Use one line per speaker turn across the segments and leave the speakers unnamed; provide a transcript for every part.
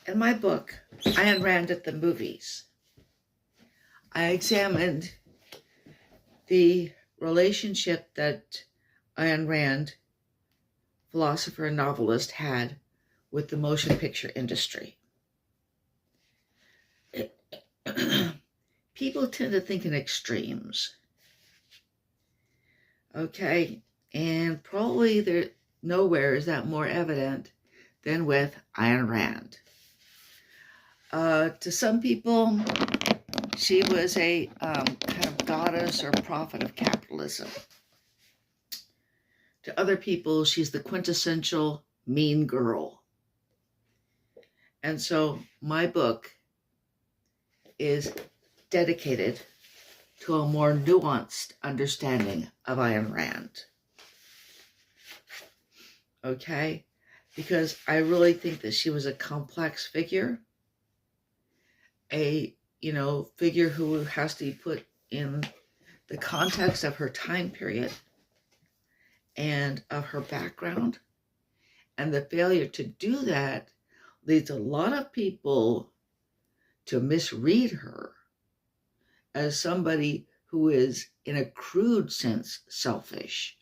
In my book, Ayn Rand at the Movies, I examined the relationship that Ayn Rand, philosopher and novelist, had with the motion picture industry. People tend to think in extremes. Okay, and probably there nowhere is that more evident than with Ayn Rand. To some people, she was a kind of goddess or prophet of capitalism. To other people, she's the quintessential mean girl. And so my book is dedicated to a more nuanced understanding of Ayn Rand. Okay? Because I really think that she was a complex figure, a figure who has to be put in the context of her time period and of her background. And the failure to do that leads a lot of people to misread her as somebody who is, in a crude sense, selfish.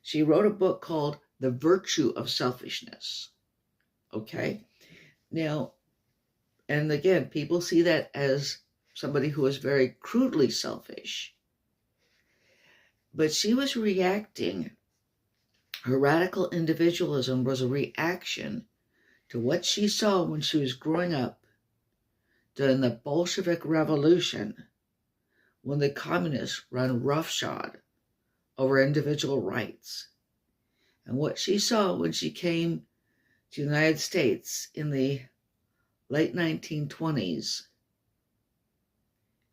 She wrote a book called The Virtue of Selfishness. Okay? Now, and again, people see that as somebody who is very crudely selfish. But she was reacting. Her radical individualism was a reaction to what she saw when she was growing up during the Bolshevik Revolution, when the communists run roughshod over individual rights, and what she saw when she came to the United States in the late 1920s,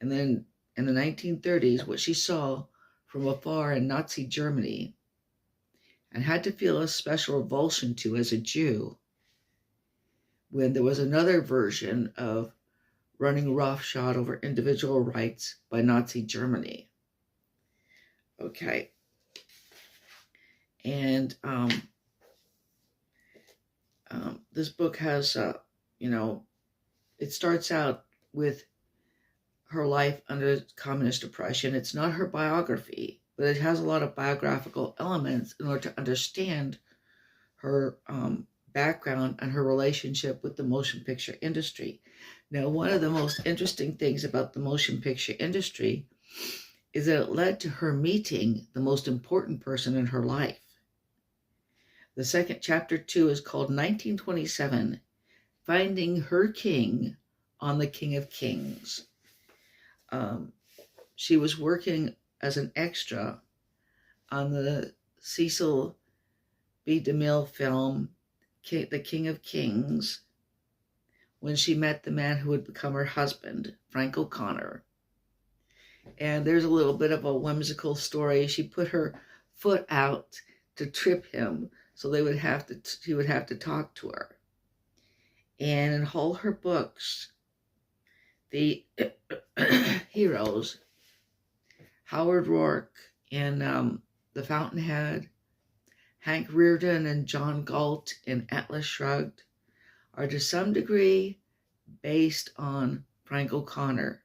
and then in the 1930s, what she saw from afar in Nazi Germany, and had to feel a special revulsion to as a Jew, when there was another version of running roughshod over individual rights by Nazi Germany. Okay. And this book has, it starts out with her life under communist oppression. It's not her biography, but it has a lot of biographical elements in order to understand her background and her relationship with the motion picture industry. Now, one of the most interesting things about the motion picture industry is that it led to her meeting the most important person in her life. The second chapter 2 is called 1927, Finding Her King on the King of Kings. She was working as an extra on the Cecil B. DeMille film, The King of Kings, when she met the man who would become her husband, Frank O'Connor. And there's a little bit of a whimsical story. She put her foot out to trip him, so he would have to talk to her. And in all her books, the heroes, Howard Rourke in The Fountainhead, Hank Rearden and John Galt in Atlas Shrugged, are to some degree based on Frank O'Connor,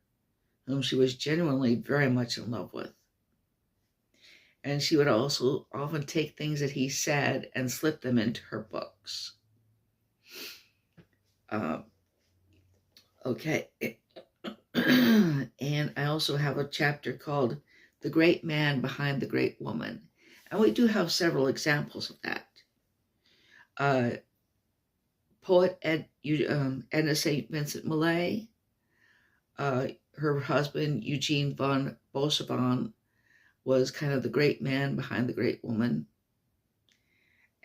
whom she was genuinely very much in love with. And she would also often take things that he said and slip them into her books. Okay. And I also have a chapter called The Great Man Behind the Great Woman. And we do have several examples of that. Poet Edna St. Vincent Millay, her husband Eugene von Bossevon was kind of the great man behind the great woman.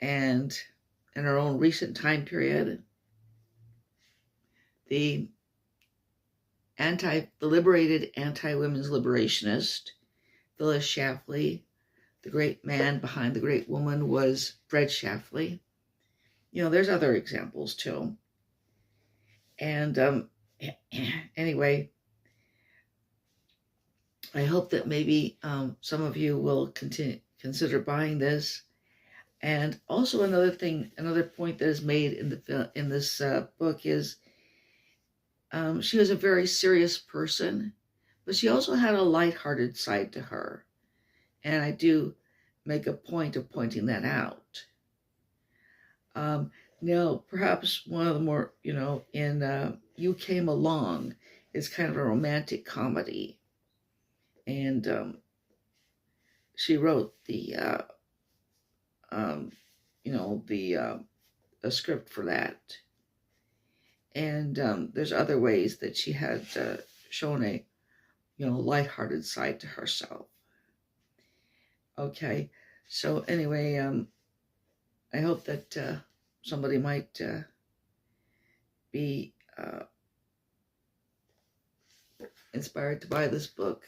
And in our own recent time period, the liberated anti-women's liberationist Phyllis Schlafly, the great man behind the great woman was Fred Schlafly. There's other examples too. And anyway, I hope that maybe some of you will consider buying this And also another point that is made in this book is she was a very serious person, but she also had a lighthearted side to her. And I do make a point of pointing that out. Now, perhaps one of the more, in You Came Along is kind of a romantic comedy. And she wrote the script for that. And there's other ways that she had shown a, lighthearted side to herself. Okay, so anyway, I hope that somebody might be inspired to buy this book.